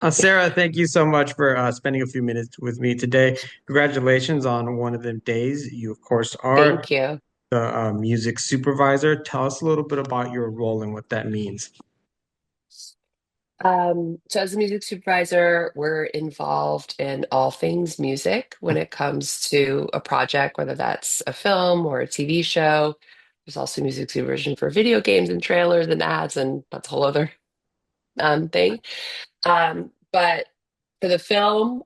Sarah, thank you so much for spending a few minutes with me today. Congratulations on one of them days. You, of course, are Thank you. the music supervisor. Tell us a little bit about your role and what that means. So as a music supervisor, we're involved in all things music when it comes to a project, whether that's a film or a TV show. There's also music supervision for video games and trailers and ads, and that's a whole other thing. But for the film,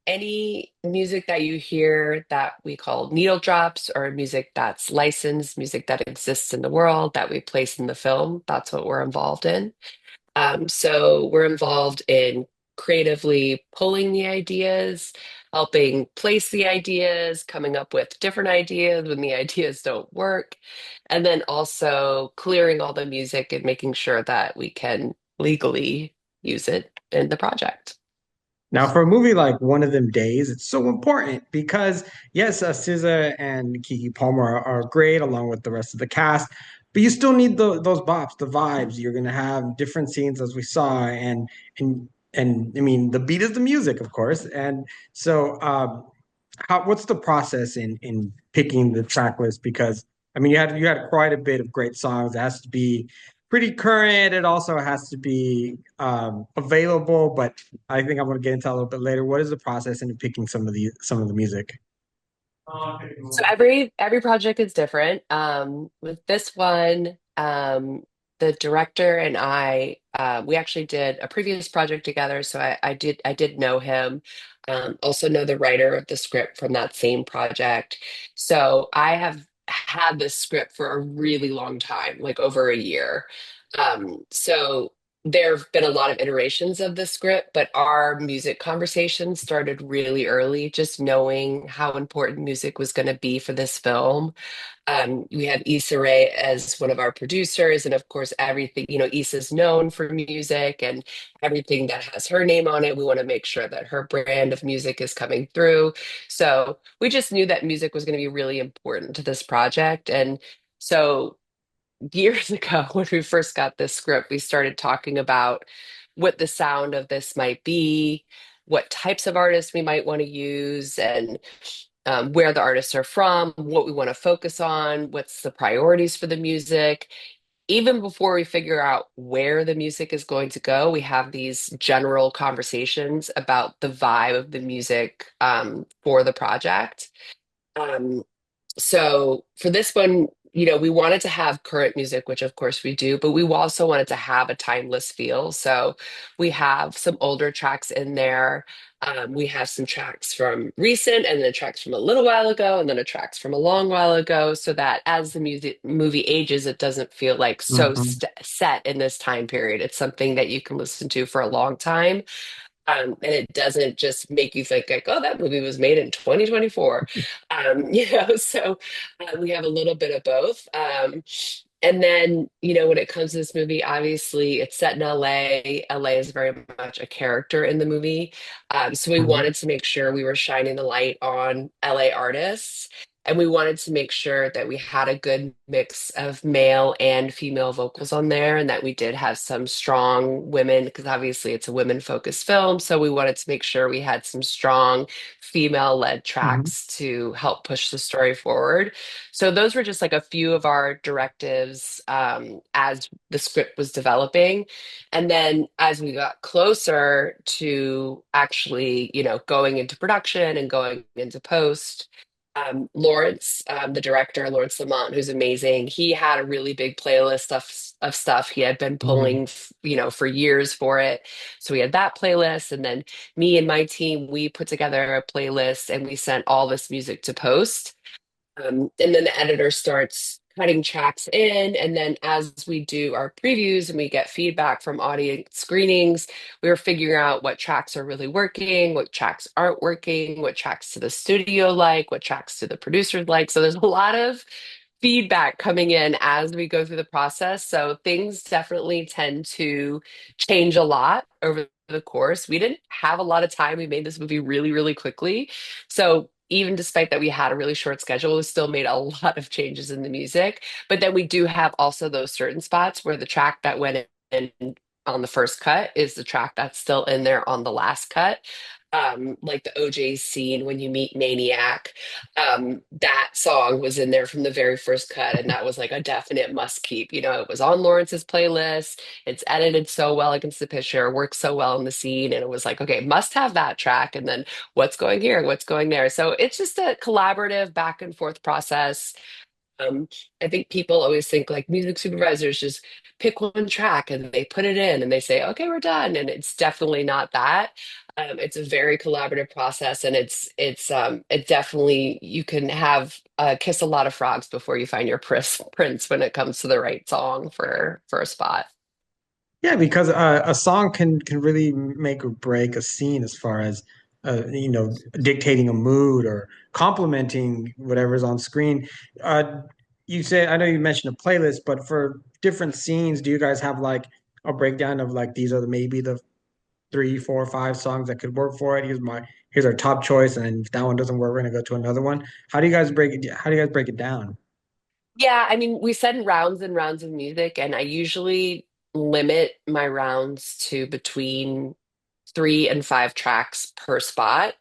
any music that you hear that we call needle drops or music that's licensed, music that exists in the world that we place in the film, that's what we're involved in. So we're involved in creatively pulling the ideas, helping place the ideas, coming up with different ideas when the ideas don't work, and then also clearing all the music and making sure that we can legally use it in the project. Now, for a movie like One of Them Days, it's so important because, yes, SZA and Keke Palmer are great along with the rest of the cast, but you still need those bops, the vibes. You're going to have different scenes as we saw, and I mean, the beat is the music, of course. And so, what's the process in picking the track list? Because I mean, you had quite a bit of great songs. It has to be pretty current. It also has to be available. But I think I'm going to get into that a little bit later. What is the process in picking some of the music? So every project is different. With this one, the director and I, we actually did a previous project together. So I did know him. Also know the writer of the script from that same project. So I have had this script for a really long time, like over a year. So there have been a lot of iterations of the script, but our music conversation started really early, just knowing how important music was going to be for this film. We have Issa Rae as one of our producers, and of course, everything, Issa's known for music and everything that has her name on it. We want to make sure that her brand of music is coming through. So we just knew that music was going to be really important to this project. And so years ago, when we first got this script, we started talking about what the sound of this might be, what types of artists we might want to use, and where the artists are from, what we want to focus on, what's the priorities for the music. Even before we figure out where the music is going to go, we have these general conversations about the vibe of the music for the project. Um, so for this one, we wanted to have current music, which of course we do, but we also wanted to have a timeless feel. So we have some older tracks in there. We have some tracks from recent and then tracks from a little while ago and then a tracks from a long while ago so that as the music movie ages, it doesn't feel like so Mhm. set in this time period. It's something that you can listen to for a long time. And it doesn't just make you think like, oh, that movie was made in 2024. So we have a little bit of both. And then, when it comes to this movie, obviously it's set in LA. LA is very much a character in the movie. So we Mhm. wanted to make sure we were shining the light on LA artists. And we wanted to make sure that we had a good mix of male and female vocals on there, and that we did have some strong women, because obviously it's a women-focused film. So we wanted to make sure we had some strong female-led Mhm. tracks to help push the story forward. So those were just like a few of our directives as the script was developing. And then as we got closer to actually, going into production and going into post, Lawrence, the director, Lawrence Lamont, who's amazing. He had a really big playlist of stuff he had been Mhm. pulling, for years for it. So we had that playlist, and then me and my team, we put together a playlist and we sent all this music to post. And then the editor starts cutting tracks in. And then as we do our previews and we get feedback from audience screenings, we're figuring out what tracks are really working, what tracks aren't working, what tracks to the studio like, what tracks to the producers like. So there's a lot of feedback coming in as we go through the process. So things definitely tend to change a lot over the course. We didn't have a lot of time. We made this movie really, really quickly. So even despite that we had a really short schedule, we still made a lot of changes in the music. But then we do have also those certain spots where the track that went in on the first cut is the track that's still in there on the last cut. Like the OJ scene when you meet Maniac, that song was in there from the very first cut, and that was like a definite must keep. You know, it was on Lawrence's playlist. It's edited so well against the picture, works so well in the scene, and it was like, okay, must have that track. And then what's going here, what's going there. So it's just a collaborative back and forth process. um, I think people always think like music supervisors just pick one track and they put it in and they say, okay, we're done. And it's definitely not that. It's a very collaborative process, and it definitely you can have kiss a lot of frogs before you find your prince when it comes to the right song for a spot. Yeah, because a song can really make or break a scene as far as dictating a mood or complementing whatever's on screen. You say I know you mentioned a playlist, but for different scenes, do you guys have like a breakdown of like these are maybe the three, four, five songs that could work for it? Here's our top choice, and if that one doesn't work, we're gonna go to another one. How do you guys break it? How do you guys break it down? Yeah, I mean, we send rounds and rounds of music, and I usually limit my rounds to between 3 and 5 tracks per spot,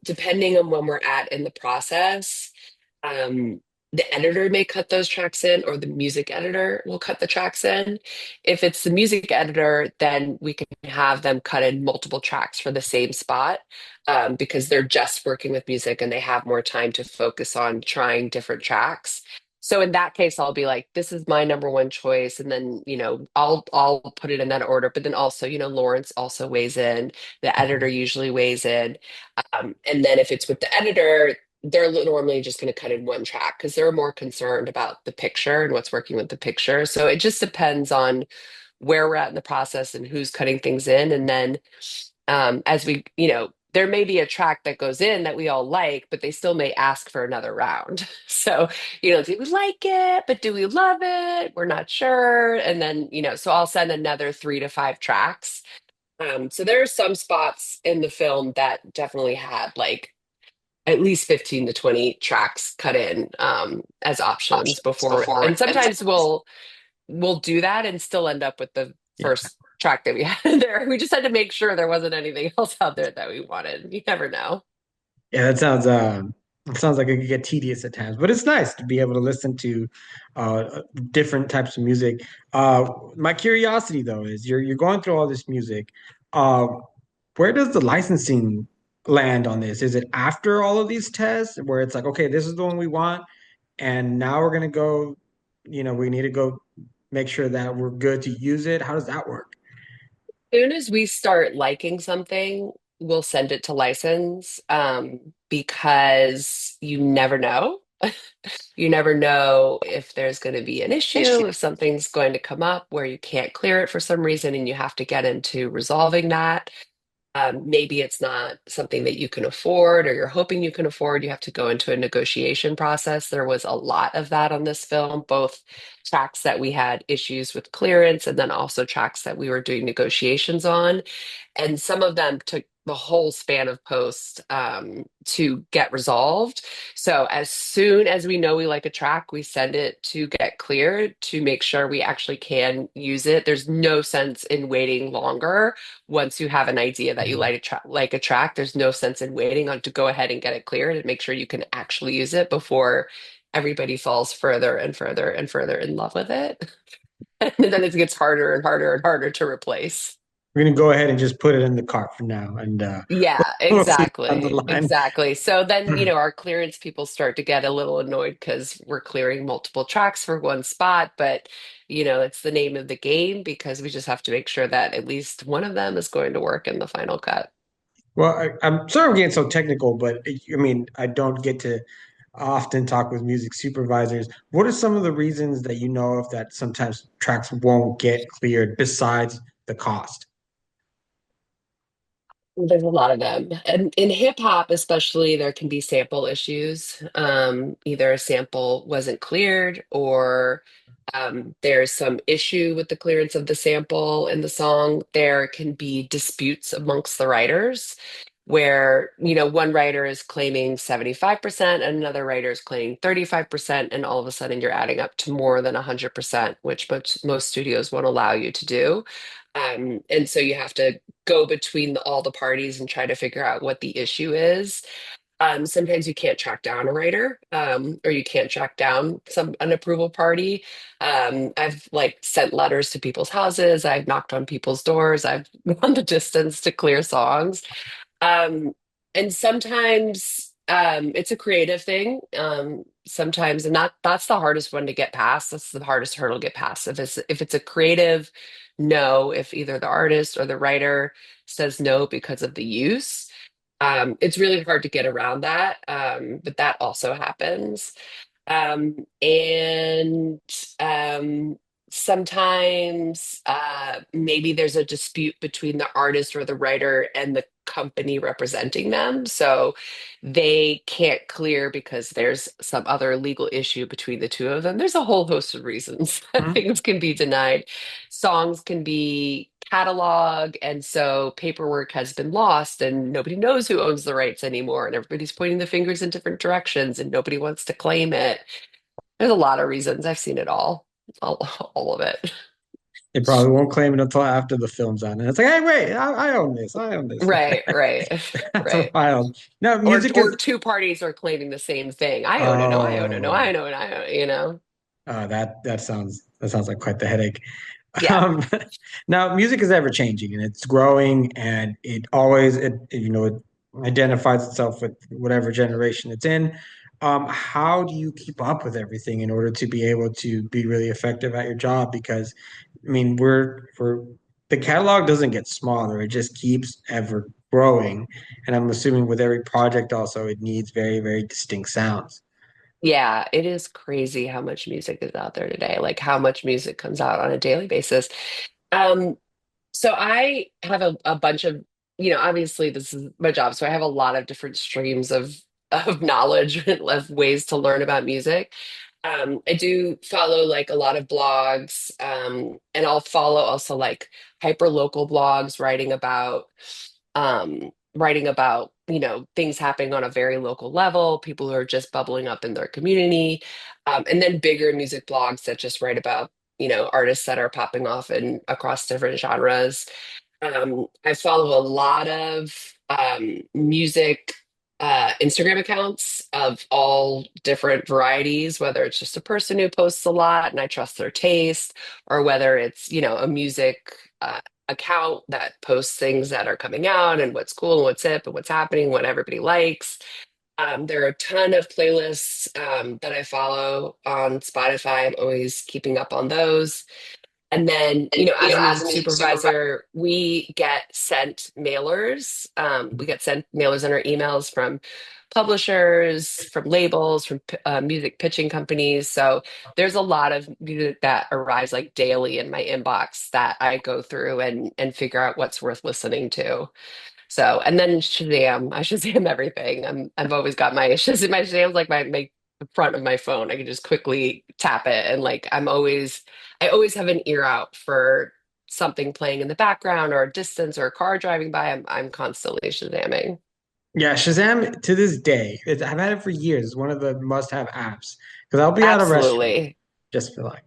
depending on when we're at in the process. Um, the editor may cut those tracks in, or the music editor will cut the tracks in. If it's the music editor, then we can have them cut in multiple tracks for the same spot, because they're just working with music and they have more time to focus on trying different tracks. So in that case, I'll be like, this is my number one choice. And then, I'll put it in that order. But then also, Lawrence also weighs in, the editor usually weighs in. And then if it's with the editor, they're normally just going to cut in one track because they're more concerned about the picture and what's working with the picture. So it just depends on where we're at in the process and who's cutting things in. And then as we, there may be a track that goes in that we all like, but they still may ask for another round. So, do we like it? But do we love it? We're not sure. And then, so I'll send another 3 to 5 tracks. So there are some spots in the film that definitely had like at least 15 to 20 tracks cut in, as options Options before. before. And sometimes we'll do that and still end up with the Yeah. first track that we had there. We just had to make sure there wasn't anything else out there that we wanted. You never know. Yeah, it sounds like it could get tedious at times, but it's nice to be able to listen to different types of music. My curiosity though is you're going through all this music. Uh, where does the licensing land on this? Is it after all of these tests where it's like, okay, this is the one we want, and now we're gonna go, we need to go make sure that we're good to use it. How does that work? Soon as we start liking something, we'll send it to license, because you never know. You never know if there's going to be an issue, if something's going to come up where you can't clear it for some reason and you have to get into resolving that. Maybe it's not something that you can afford or you're hoping you can afford. You have to go into a negotiation process. There was a lot of that on this film, both tracks that we had issues with clearance and then also tracks that we were doing negotiations on. And some of them took the whole span of post, to get resolved. So as soon as we know we like a track, we send it to get cleared to make sure we actually can use it. There's no sense in waiting longer. Once you have an idea that you like a track, there's no sense in waiting on to go ahead and get it cleared and make sure you can actually use it before everybody falls further and further and further in love with it. And then it gets harder and harder and harder to replace. We're gonna go ahead and just put it in the cart for now, and Yeah, we'll see down the exactly. line. Exactly. So then, our clearance people start to get a little annoyed because we're clearing multiple tracks for one spot, but it's the name of the game because we just have to make sure that at least one of them is going to work in the final cut. Well, I'm sorry I'm getting so technical, but I mean, I don't get to often talk with music supervisors. What are some of the reasons that you know of that sometimes tracks won't get cleared besides the cost? There's a lot of them. And in hip hop, especially, there can be sample issues. Either a sample wasn't cleared or there's some issue with the clearance of the sample in the song. There can be disputes amongst the writers. where, you know, one writer is claiming 75% and another writer is claiming 35%, and all of a sudden you're adding up to more than 100%, which most studios won't allow you to do. And so you have to go between all the parties and try to figure out what the issue is. Sometimes you can't track down a writer, or you can't track down an approval party. I've like sent letters to people's houses. I've knocked on people's doors. I've gone the distance to clear songs. Um, and sometimes it's a creative thing. Sometimes, and that's the hardest one to get past. That's the hardest hurdle to get past. If it's a creative no, if either the artist or the writer says no because of the use, it's really hard to get around that. But that also happens. And sometimes maybe there's a dispute between the artist or the writer and the company representing them. So they can't clear because there's some other legal issue between the two of them. There's a whole host of reasons that Mhm. things can be denied. Songs can be catalog, and so paperwork has been lost, and nobody knows who owns the rights anymore, and everybody's pointing the fingers in different directions, and nobody wants to claim it. There's a lot of reasons. I've seen it all, all of it. They probably won't claim it until after the film's on. And it's like, hey, wait, I own this. I own this. Right, right, That's right. wild. No, music Or is, two parties are claiming the same thing. I own it. No, I own it. No, oh, I know it. I own it. You know. that sounds like quite the headache. Yeah, Um, now, music is ever changing and it's growing, and it identifies itself with whatever generation it's in. How do you keep up with everything in order to be able to be really effective at your job? Because, I mean, the catalog doesn't get smaller; it just keeps ever growing. And I'm assuming with every project, also, it needs very, very distinct sounds. yeah. It is crazy how much music is out there today. Like how much music comes out on a daily basis. Um, So I have a bunch of, you know, obviously this is my job, so I have a lot of different streams of knowledge of ways to learn about music. I do follow like a lot of blogs, and I'll follow also like hyper local blogs writing about, you know, things happening on a very local level, people who are just bubbling up in their community, and then bigger music blogs that just write about, you know, artists that are popping off and across different genres. I follow a lot of music Instagram accounts of all different varieties, whether it's just a person who posts a lot and I trust their taste, or whether it's, you know, a music account that posts things that are coming out and what's cool and what's hip and what's happening, what everybody likes. There are a ton of playlists that I follow on Spotify. I'm always keeping up on those. And then, you know, as a music supervisor, we get sent mailers. We get sent mailers in our emails from publishers, from labels, from music pitching companies. So there's a lot of music that arrives like daily in my inbox that I go through and figure out what's worth listening to. So, and then Shazam, I Shazam everything. I've always got my Shazam. My Shazam's like my the front of my phone. I can just quickly tap it, and like I always have an ear out for something playing in the background or a distance or a car driving by. I'm constantly Shazamming. Yeah, Shazam to this day, I've had it for years. It's one of the must-have apps because I'll be at a restaurant Absolutely. just for like,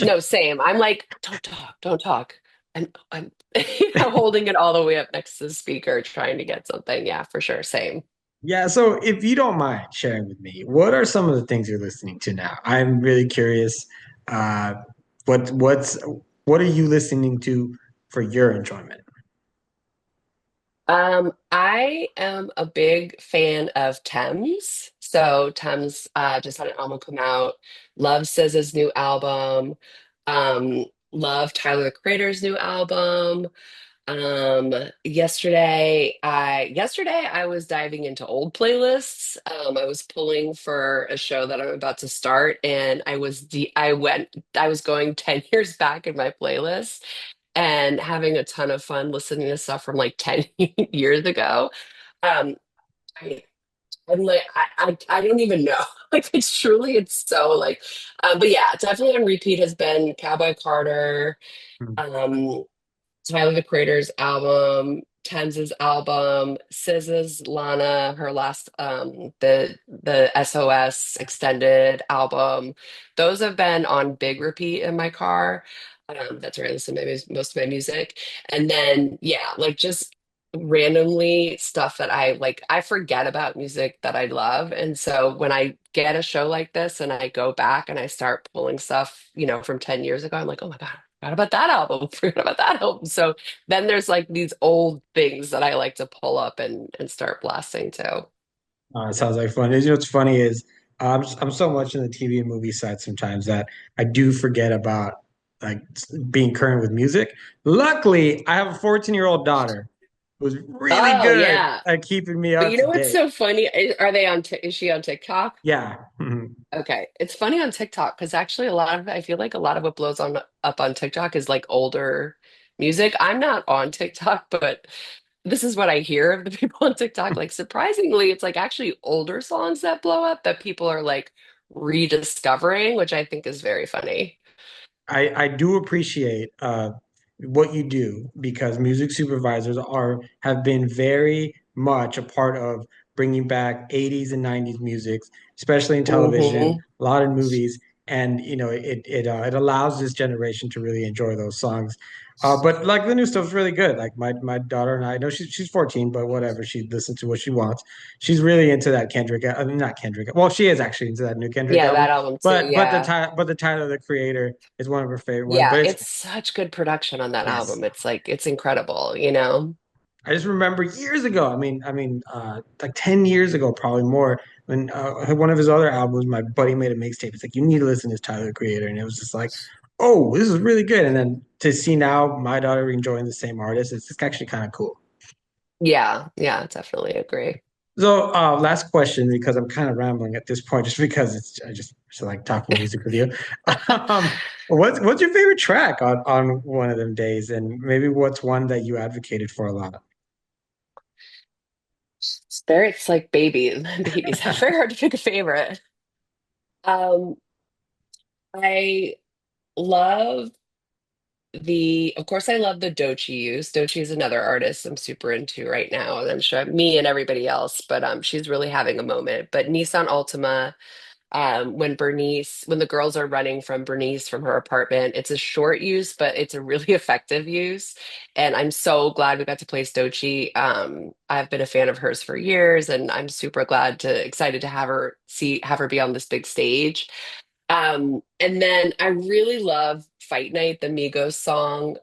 No, same. I'm like, don't talk, don't talk. I'm you know, holding it all the way up next to the speaker, trying to get something. Yeah, for sure. Same. yeah. So if you don't mind sharing with me, what are some of the things you're listening to now? I'm really curious. Uh, what's what are you listening to for your enjoyment? I am a big fan of Thames. So Thames just had an album come out. Love SZA's new album. Love Tyler the Creator's new album. Um, yesterday I was diving into old playlists. I was pulling for a show that I'm about to start, and I was going 10 years back in my playlist and having a ton of fun listening to stuff from like 10 years ago. Um, I, I'm like, I don't even know. Like, it's so like, but yeah, definitely on repeat has been Cowboy Carter, Hmm. um, Tyler the Creator's album. Tenz's album, SZA's Lana, her last the SOS extended album. Those have been on big repeat in my car. That's where I listen to most of my music. And then yeah, like just randomly stuff that I like I forget about music that I love. And so when I get a show like this and I go back and I start pulling stuff, from 10 years ago, I'm like, oh my God, I forgot about that album, forgot about that album. So then there's like these old things that I like to pull up and start blasting too. It sounds like fun. You know what's funny is I'm so much in the TV and movie side sometimes that I do forget about like being current with music. Luckily, I have a 14-year-old daughter who's really Oh good yeah. at keeping me But up you to know what's date. so funny? Are they on is she on TikTok? Yeah. Mhm. Okay. It's funny on TikTok because actually a lot of I feel like a lot of what blows on up on TikTok is like older music. I'm not on TikTok, but this is what I hear of the people on TikTok. Like surprisingly, it's like actually older songs that blow up that people are like rediscovering, which I think is very funny. I do appreciate what you do because music supervisors are have been very much a part of bringing back 80s and 90s music, especially in television, Hmm. a lot in movies, and it allows this generation to really enjoy those songs. But like the new stuff's really good. Like my daughter and I know she's 14, but whatever, she listens to what she wants. She's really into that Kendrick. I mean, not Kendrick. Well, she is actually into that new Kendrick Yeah, album. that album too. But Yeah. the Tyler the Creator is one of her favorite ones. Yeah, But it's it's such good production on that yes, album. It's like it's incredible. I just remember years ago. Like 10 years ago, probably more. When one of his other albums, my buddy made a mixtape. It's like you need to listen to this Tyler the Creator, and it was just like, oh, this is really good. And then to see now my daughter enjoying the same artist, it's just actually kind of cool. Yeah, yeah, definitely agree. So, last question because I'm kind of rambling at this point, just because I just like talking music with you. What's your favorite track on one of them days, and maybe what's one that you advocated for a lot? It's like babies. Babies. It's very hard to pick a favorite. Um, I love of course, I love the Doechii use. Doechii is another artist I'm super into right now, and I'm sure me and everybody else, but she's really having a moment. But Nissan Altima, when the girls are running from Bernice from her apartment, it's a short use, but it's a really effective use. And I'm so glad we got to play Doechii. I've been a fan of hers for years, and I'm super excited to have her be on this big stage. And then I really love Fight Night, the Migos song,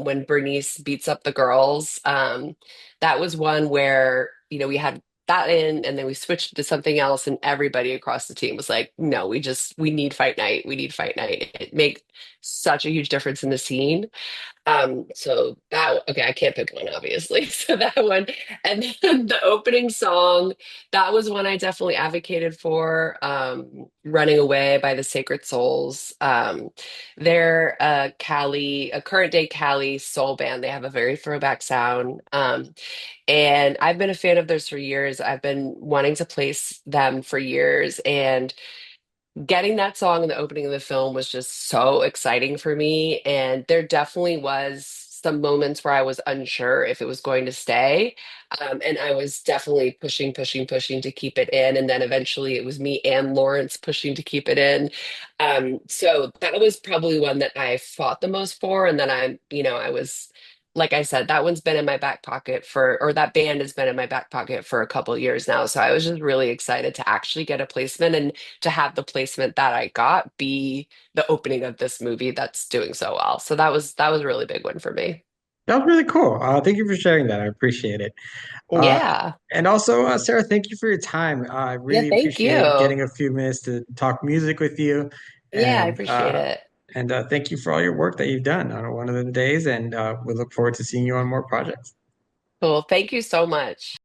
when Bernice beats up the girls. That was one where, we had that in and then we switched to something else and everybody across the team was like, no, we need Fight Night. We need Fight Night. It made such a huge difference in the scene. So okay, I can't pick one, obviously. So that one, and then the opening song, that was one I definitely advocated for. Running Away by the Sacred Souls. They're a current day Cali soul band. They have a very throwback sound. And I've been a fan of theirs for years. I've been wanting to place them for years, and getting that song in the opening of the film was just so exciting for me. And there definitely was some moments where I was unsure if it was going to stay. And I was definitely pushing, pushing, pushing to keep it in. And then eventually it was me and Lawrence pushing to keep it in. So that was probably one that I fought the most for. And then I was, like I said, that one's been in my back pocket or that band has been in my back pocket for a couple of years now. So I was just really excited to actually get a placement and to have the placement that I got be the opening of this movie that's doing so well. So that was a really big one for me. That was really cool. Thank you for sharing that. I appreciate it. Uh, Yeah. and also, Sarah, thank you for your time. I Yeah, really thank appreciate you. getting a few minutes to talk music with you, Yeah, I and appreciate it. thank you for all your work that you've done on one of the days. And we look forward to seeing you on more projects. Cool. Thank you so much.